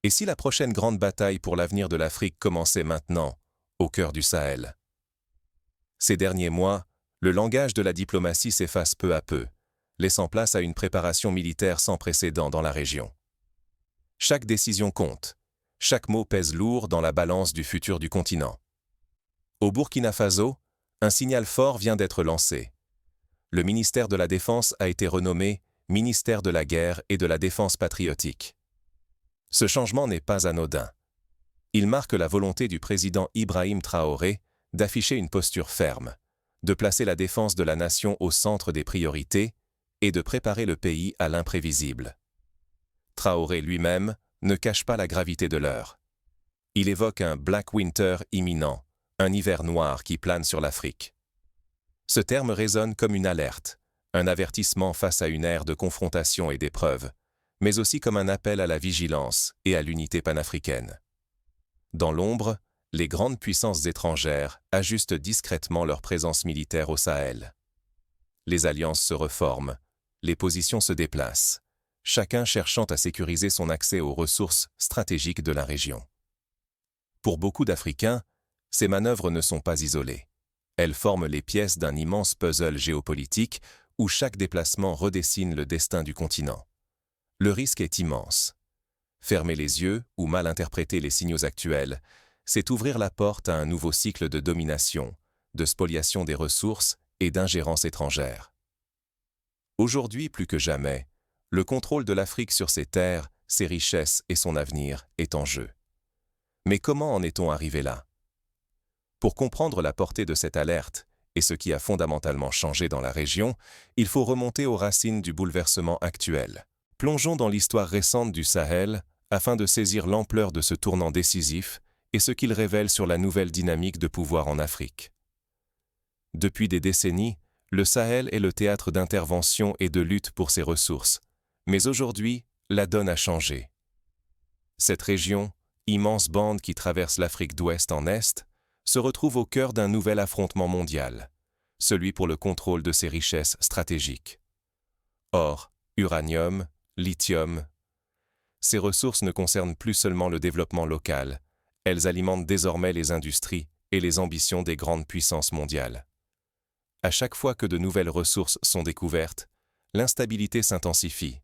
Et si la prochaine grande bataille pour l'avenir de l'Afrique commençait maintenant, au cœur du Sahel? Ces derniers mois, le langage de la diplomatie s'efface peu à peu, laissant place à une préparation militaire sans précédent dans la région. Chaque décision compte, chaque mot pèse lourd dans la balance du futur du continent. Au Burkina Faso, un signal fort vient d'être lancé. Le ministère de la Défense a été renommé Ministère de la Guerre et de la Défense patriotique. Ce changement n'est pas anodin. Il marque la volonté du président Ibrahim Traoré d'afficher une posture ferme, de placer la défense de la nation au centre des priorités et de préparer le pays à l'imprévisible. Traoré lui-même ne cache pas la gravité de l'heure. Il évoque un Black Winter imminent, un hiver noir qui plane sur l'Afrique. Ce terme résonne comme une alerte, un avertissement face à une ère de confrontation et d'épreuves, mais aussi comme un appel à la vigilance et à l'unité panafricaine. Dans l'ombre, les grandes puissances étrangères ajustent discrètement leur présence militaire au Sahel. Les alliances se reforment, les positions se déplacent, chacun cherchant à sécuriser son accès aux ressources stratégiques de la région. Pour beaucoup d'Africains, ces manœuvres ne sont pas isolées. Elles forment les pièces d'un immense puzzle géopolitique où chaque déplacement redessine le destin du continent. Le risque est immense. Fermer les yeux ou mal interpréter les signaux actuels, c'est ouvrir la porte à un nouveau cycle de domination, de spoliation des ressources et d'ingérence étrangère. Aujourd'hui plus que jamais, le contrôle de l'Afrique sur ses terres, ses richesses et son avenir est en jeu. Mais comment en est-on arrivé là? Pour comprendre la portée de cette alerte et ce qui a fondamentalement changé dans la région, il faut remonter aux racines du bouleversement actuel. Plongeons dans l'histoire récente du Sahel afin de saisir l'ampleur de ce tournant décisif et ce qu'il révèle sur la nouvelle dynamique de pouvoir en Afrique. Depuis des décennies, le Sahel est le théâtre d'intervention et de lutte pour ses ressources, mais aujourd'hui, la donne a changé. Cette région, immense bande qui traverse l'Afrique d'ouest en est, se retrouve au cœur d'un nouvel affrontement mondial, celui pour le contrôle de ses richesses stratégiques. Or, uranium, lithium, ces ressources ne concernent plus seulement le développement local, elles alimentent désormais les industries et les ambitions des grandes puissances mondiales. À chaque fois que de nouvelles ressources sont découvertes, l'instabilité s'intensifie.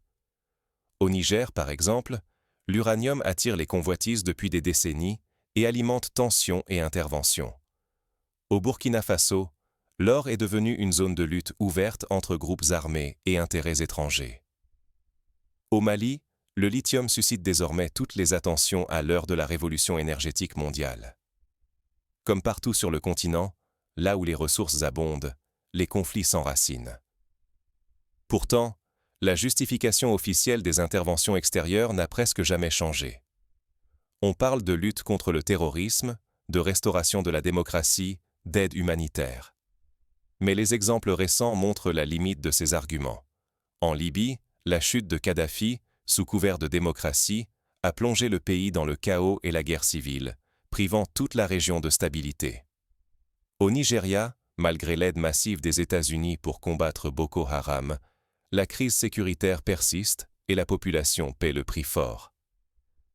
Au Niger, par exemple, l'uranium attire les convoitises depuis des décennies et alimente tensions et interventions. Au Burkina Faso, l'or est devenu une zone de lutte ouverte entre groupes armés et intérêts étrangers. Au Mali, le lithium suscite désormais toutes les attentions à l'heure de la révolution énergétique mondiale. Comme partout sur le continent, là où les ressources abondent, les conflits s'enracinent. Pourtant, la justification officielle des interventions extérieures n'a presque jamais changé. On parle de lutte contre le terrorisme, de restauration de la démocratie, d'aide humanitaire. Mais les exemples récents montrent la limite de ces arguments. En Libye, la chute de Kadhafi, sous couvert de démocratie, a plongé le pays dans le chaos et la guerre civile, privant toute la région de stabilité. Au Nigeria, malgré l'aide massive des États-Unis pour combattre Boko Haram, la crise sécuritaire persiste et la population paie le prix fort.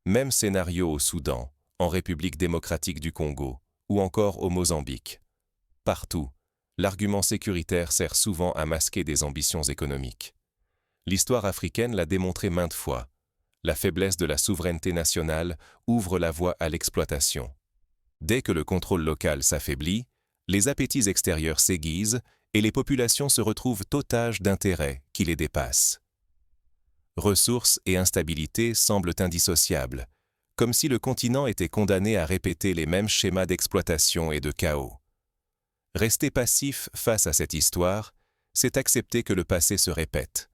Même scénario au Soudan, en République démocratique du Congo ou encore au Mozambique. Partout, l'argument sécuritaire sert souvent à masquer des ambitions économiques. L'histoire africaine l'a démontré maintes fois. La faiblesse de la souveraineté nationale ouvre la voie à l'exploitation. Dès que le contrôle local s'affaiblit, les appétits extérieurs s'aiguisent et les populations se retrouvent otages d'intérêts qui les dépassent. Ressources et instabilité semblent indissociables, comme si le continent était condamné à répéter les mêmes schémas d'exploitation et de chaos. Rester passif face à cette histoire, c'est accepter que le passé se répète,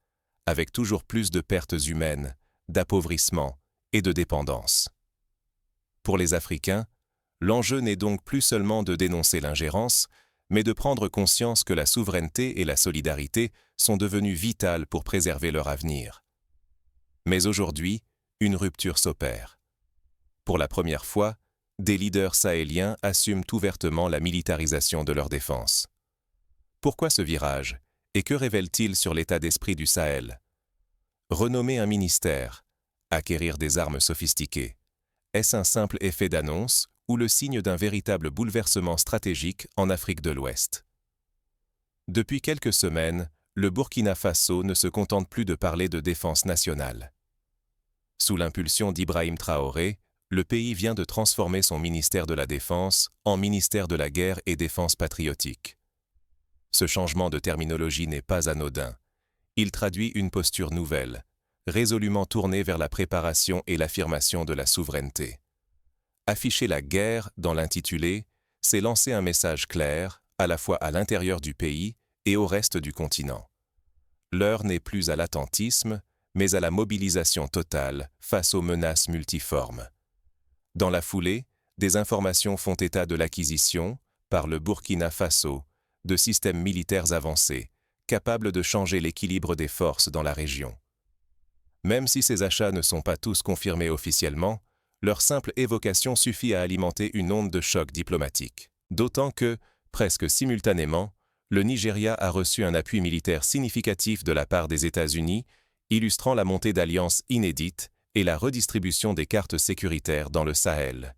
avec toujours plus de pertes humaines, d'appauvrissement et de dépendance. Pour les Africains, l'enjeu n'est donc plus seulement de dénoncer l'ingérence, mais de prendre conscience que la souveraineté et la solidarité sont devenues vitales pour préserver leur avenir. Mais aujourd'hui, une rupture s'opère. Pour la première fois, des leaders sahéliens assument ouvertement la militarisation de leur défense. Pourquoi ce virage, et que révèle-t-il sur l'état d'esprit du Sahel? Renommer un ministère, acquérir des armes sophistiquées, Est-ce un simple effet d'annonce ou le signe d'un véritable bouleversement stratégique en Afrique de l'Ouest? Depuis quelques semaines, le Burkina Faso ne se contente plus de parler de défense nationale. Sous l'impulsion d'Ibrahim Traoré, le pays vient de transformer son ministère de la Défense en ministère de la Guerre et Défense patriotique. Ce changement de terminologie n'est pas anodin. Il traduit une posture nouvelle, résolument tournée vers la préparation et l'affirmation de la souveraineté. Afficher la guerre dans l'intitulé, c'est lancer un message clair, à la fois à l'intérieur du pays et au reste du continent. L'heure n'est plus à l'attentisme, mais à la mobilisation totale face aux menaces multiformes. Dans la foulée, des informations font état de l'acquisition, par le Burkina Faso, de systèmes militaires avancés, capables de changer l'équilibre des forces dans la région. Même si ces achats ne sont pas tous confirmés officiellement, leur simple évocation suffit à alimenter une onde de choc diplomatique. D'autant que, presque simultanément, le Nigeria a reçu un appui militaire significatif de la part des États-Unis, illustrant la montée d'alliances inédites et la redistribution des cartes sécuritaires dans le Sahel.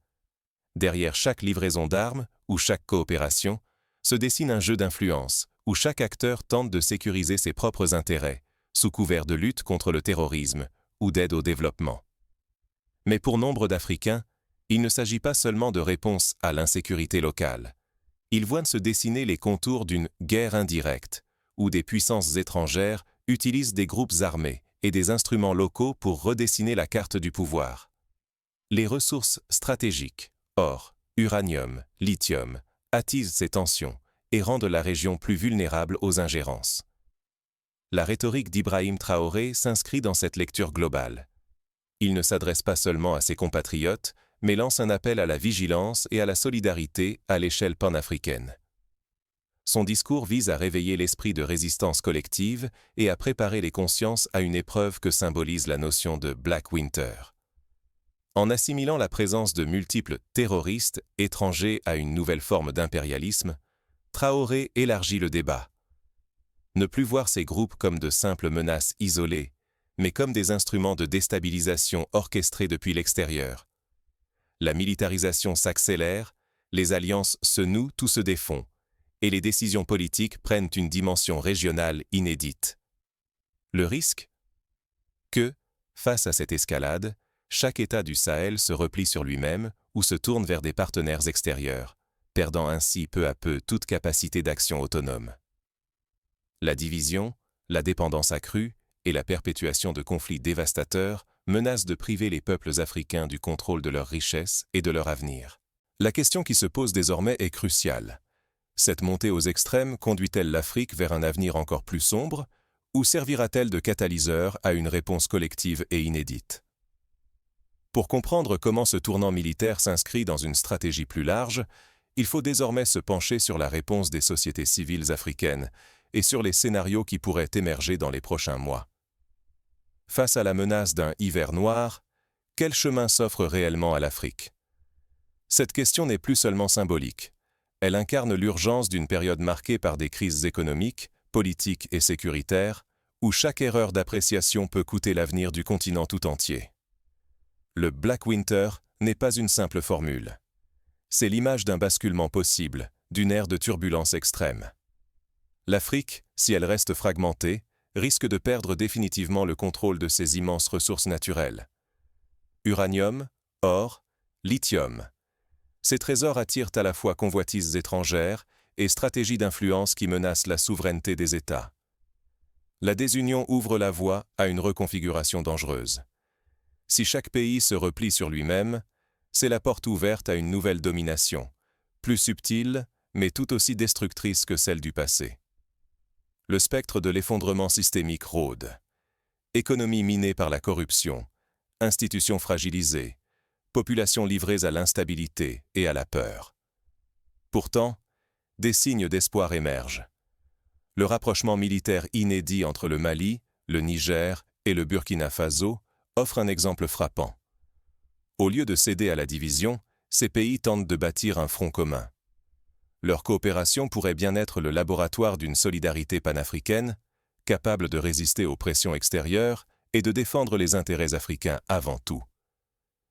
Derrière chaque livraison d'armes ou chaque coopération, se dessine un jeu d'influence où chaque acteur tente de sécuriser ses propres intérêts, sous couvert de lutte contre le terrorisme ou d'aide au développement. Mais pour nombre d'Africains, il ne s'agit pas seulement de réponse à l'insécurité locale. Ils voient se dessiner les contours d'une guerre indirecte, où des puissances étrangères utilisent des groupes armés et des instruments locaux pour redessiner la carte du pouvoir. Les ressources stratégiques, or, uranium, lithium, attisent ces tensions et rendent la région plus vulnérable aux ingérences. La rhétorique d'Ibrahim Traoré s'inscrit dans cette lecture globale. Il ne s'adresse pas seulement à ses compatriotes, mais lance un appel à la vigilance et à la solidarité à l'échelle panafricaine. Son discours vise à réveiller l'esprit de résistance collective et à préparer les consciences à une épreuve que symbolise la notion de Black Winter. En assimilant la présence de multiples terroristes étrangers à une nouvelle forme d'impérialisme, Traoré élargit le débat. Ne plus voir ces groupes comme de simples menaces isolées, mais comme des instruments de déstabilisation orchestrés depuis l'extérieur. La militarisation s'accélère, les alliances se nouent, tout se défont, et les décisions politiques prennent une dimension régionale inédite. Le risque ? Que, face à cette escalade, chaque État du Sahel se replie sur lui-même ou se tourne vers des partenaires extérieurs, perdant ainsi peu à peu toute capacité d'action autonome. La division, la dépendance accrue et la perpétuation de conflits dévastateurs menacent de priver les peuples africains du contrôle de leurs richesses et de leur avenir. La question qui se pose désormais est cruciale. Cette montée aux extrêmes conduit-elle l'Afrique vers un avenir encore plus sombre ou servira-t-elle de catalyseur à une réponse collective et inédite? Pour comprendre comment ce tournant militaire s'inscrit dans une stratégie plus large, il faut désormais se pencher sur la réponse des sociétés civiles africaines et sur les scénarios qui pourraient émerger dans les prochains mois. Face à la menace d'un hiver noir, quel chemin s'offre réellement à l'Afrique? Cette question n'est plus seulement symbolique. Elle incarne l'urgence d'une période marquée par des crises économiques, politiques et sécuritaires, où chaque erreur d'appréciation peut coûter l'avenir du continent tout entier. Le Black Winter n'est pas une simple formule. C'est l'image d'un basculement possible, d'une ère de turbulence extrême. L'Afrique, si elle reste fragmentée, risque de perdre définitivement le contrôle de ses immenses ressources naturelles. Uranium, or, lithium. Ces trésors attirent à la fois convoitises étrangères et stratégies d'influence qui menacent la souveraineté des États. La désunion ouvre la voie à une reconfiguration dangereuse. Si chaque pays se replie sur lui-même, c'est la porte ouverte à une nouvelle domination, plus subtile, mais tout aussi destructrice que celle du passé. Le spectre de l'effondrement systémique rôde. Économie minée par la corruption, institutions fragilisées, populations livrées à l'instabilité et à la peur. Pourtant, des signes d'espoir émergent. Le rapprochement militaire inédit entre le Mali, le Niger et le Burkina Faso offre un exemple frappant. Au lieu de céder à la division, ces pays tentent de bâtir un front commun. Leur coopération pourrait bien être le laboratoire d'une solidarité panafricaine, capable de résister aux pressions extérieures et de défendre les intérêts africains avant tout.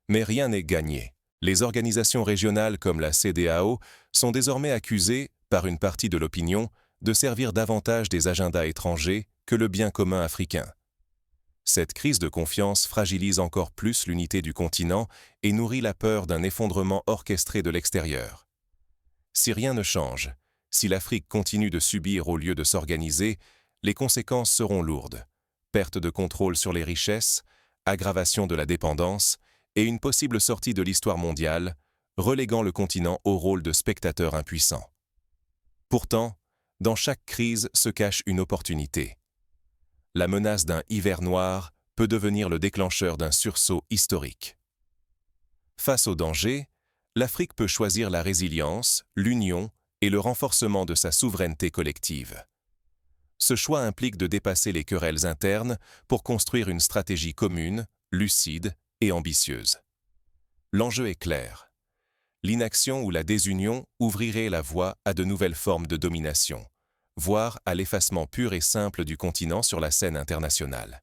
Mais rien n'est gagné. Les organisations régionales comme la CEDEAO sont désormais accusées, par une partie de l'opinion, de servir davantage des agendas étrangers que le bien commun africain. Cette crise de confiance fragilise encore plus l'unité du continent et nourrit la peur d'un effondrement orchestré de l'extérieur. Si rien ne change, si l'Afrique continue de subir au lieu de s'organiser, les conséquences seront lourdes. Perte de contrôle sur les richesses, aggravation de la dépendance et une possible sortie de l'histoire mondiale, reléguant le continent au rôle de spectateur impuissant. Pourtant, dans chaque crise se cache une opportunité. La menace d'un hiver noir peut devenir le déclencheur d'un sursaut historique. Face au danger, l'Afrique peut choisir la résilience, l'union et le renforcement de sa souveraineté collective. Ce choix implique de dépasser les querelles internes pour construire une stratégie commune, lucide et ambitieuse. L'enjeu est clair. L'inaction ou la désunion ouvrirait la voie à de nouvelles formes de domination, voire à l'effacement pur et simple du continent sur la scène internationale.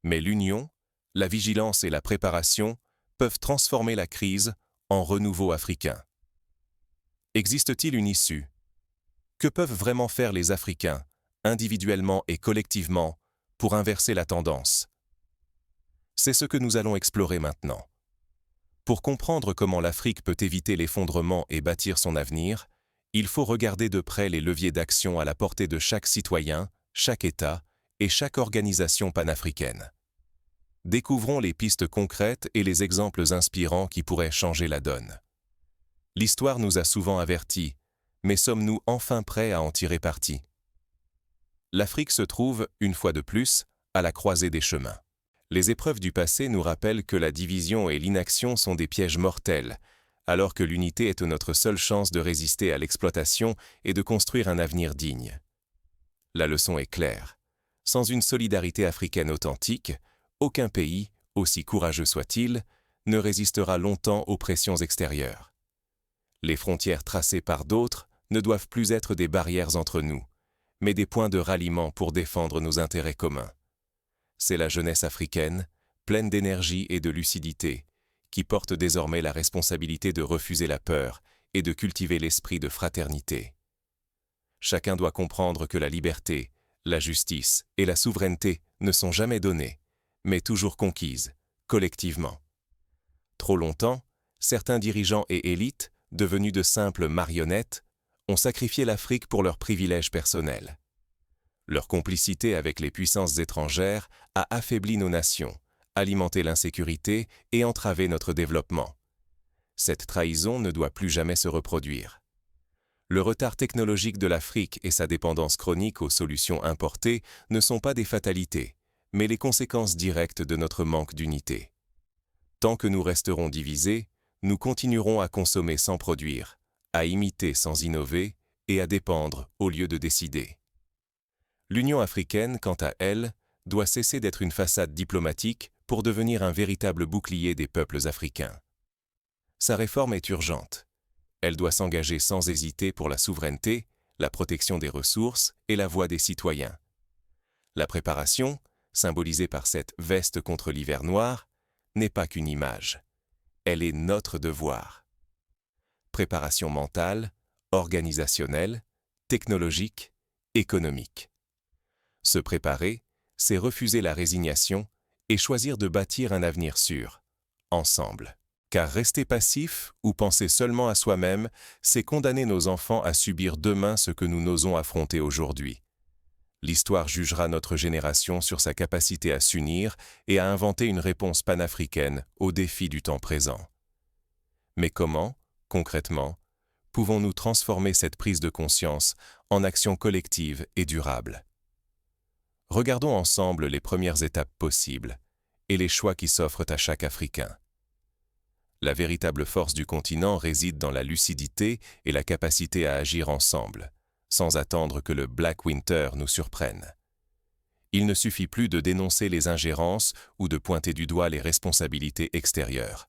Mais l'union, la vigilance et la préparation peuvent transformer la crise en renouveau africain. Existe-t-il une issue? Que peuvent vraiment faire les Africains, individuellement et collectivement, pour inverser la tendance? C'est ce que nous allons explorer maintenant. Pour comprendre comment l'Afrique peut éviter l'effondrement et bâtir son avenir, il faut regarder de près les leviers d'action à la portée de chaque citoyen, chaque État et chaque organisation panafricaine. Découvrons les pistes concrètes et les exemples inspirants qui pourraient changer la donne. L'histoire nous a souvent avertis, mais sommes-nous enfin prêts à en tirer parti? L'Afrique se trouve, une fois de plus, à la croisée des chemins. Les épreuves du passé nous rappellent que la division et l'inaction sont des pièges mortels, alors que l'unité est notre seule chance de résister à l'exploitation et de construire un avenir digne. La leçon est claire. Sans une solidarité africaine authentique, aucun pays, aussi courageux soit-il, ne résistera longtemps aux pressions extérieures. Les frontières tracées par d'autres ne doivent plus être des barrières entre nous, mais des points de ralliement pour défendre nos intérêts communs. C'est la jeunesse africaine, pleine d'énergie et de lucidité, qui porte désormais la responsabilité de refuser la peur et de cultiver l'esprit de fraternité. Chacun doit comprendre que la liberté, la justice et la souveraineté ne sont jamais données, mais toujours conquises, collectivement. Trop longtemps, certains dirigeants et élites, devenus de simples marionnettes, ont sacrifié l'Afrique pour leurs privilèges personnels. Leur complicité avec les puissances étrangères a affaibli nos nations, alimenté l'insécurité et entravé notre développement. Cette trahison ne doit plus jamais se reproduire. Le retard technologique de l'Afrique et sa dépendance chronique aux solutions importées ne sont pas des fatalités, mais les conséquences directes de notre manque d'unité. Tant que nous resterons divisés, nous continuerons à consommer sans produire, à imiter sans innover et à dépendre au lieu de décider. L'Union africaine, quant à elle, doit cesser d'être une façade diplomatique pour devenir un véritable bouclier des peuples africains. Sa réforme est urgente. Elle doit s'engager sans hésiter pour la souveraineté, la protection des ressources et la voix des citoyens. La préparation, symbolisée par cette veste contre l'hiver noir, n'est pas qu'une image. Elle est notre devoir. Préparation mentale, organisationnelle, technologique, économique. Se préparer, c'est refuser la résignation et choisir de bâtir un avenir sûr, ensemble. Car rester passif ou penser seulement à soi-même, c'est condamner nos enfants à subir demain ce que nous n'osons affronter aujourd'hui. L'histoire jugera notre génération sur sa capacité à s'unir et à inventer une réponse panafricaine aux défis du temps présent. Mais comment, concrètement, pouvons-nous transformer cette prise de conscience en action collective et durable? Regardons ensemble les premières étapes possibles et les choix qui s'offrent à chaque Africain. La véritable force du continent réside dans la lucidité et la capacité à agir ensemble, sans attendre que le Black Winter nous surprenne. Il ne suffit plus de dénoncer les ingérences ou de pointer du doigt les responsabilités extérieures.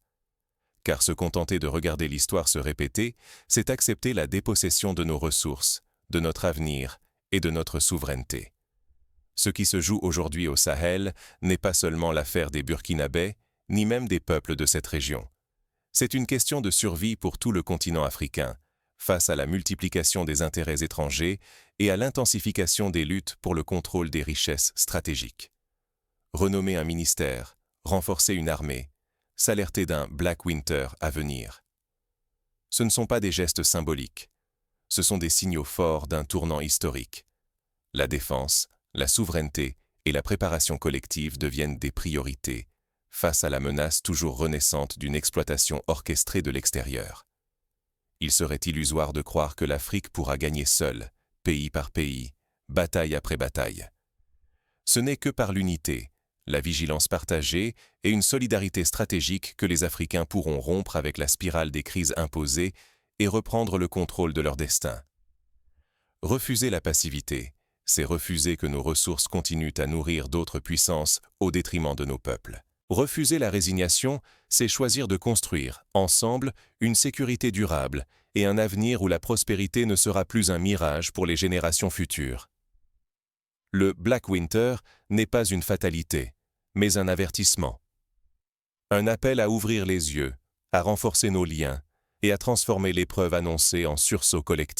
Car se contenter de regarder l'histoire se répéter, c'est accepter la dépossession de nos ressources, de notre avenir et de notre souveraineté. Ce qui se joue aujourd'hui au Sahel n'est pas seulement l'affaire des Burkinabés, ni même des peuples de cette région. C'est une question de survie pour tout le continent africain, face à la multiplication des intérêts étrangers et à l'intensification des luttes pour le contrôle des richesses stratégiques. Renommer un ministère, renforcer une armée, s'alerter d'un Black Winter à venir. Ce ne sont pas des gestes symboliques, ce sont des signaux forts d'un tournant historique. La défense, la souveraineté et la préparation collective deviennent des priorités, face à la menace toujours renaissante d'une exploitation orchestrée de l'extérieur. Il serait illusoire de croire que l'Afrique pourra gagner seule, pays par pays, bataille après bataille. Ce n'est que par l'unité, la vigilance partagée et une solidarité stratégique que les Africains pourront rompre avec la spirale des crises imposées et reprendre le contrôle de leur destin. Refuser la passivité, c'est refuser que nos ressources continuent à nourrir d'autres puissances au détriment de nos peuples. Refuser la résignation, c'est choisir de construire, ensemble, une sécurité durable et un avenir où la prospérité ne sera plus un mirage pour les générations futures. Le Black Winter n'est pas une fatalité, mais un avertissement. Un appel à ouvrir les yeux, à renforcer nos liens et à transformer l'épreuve annoncée en sursaut collectif.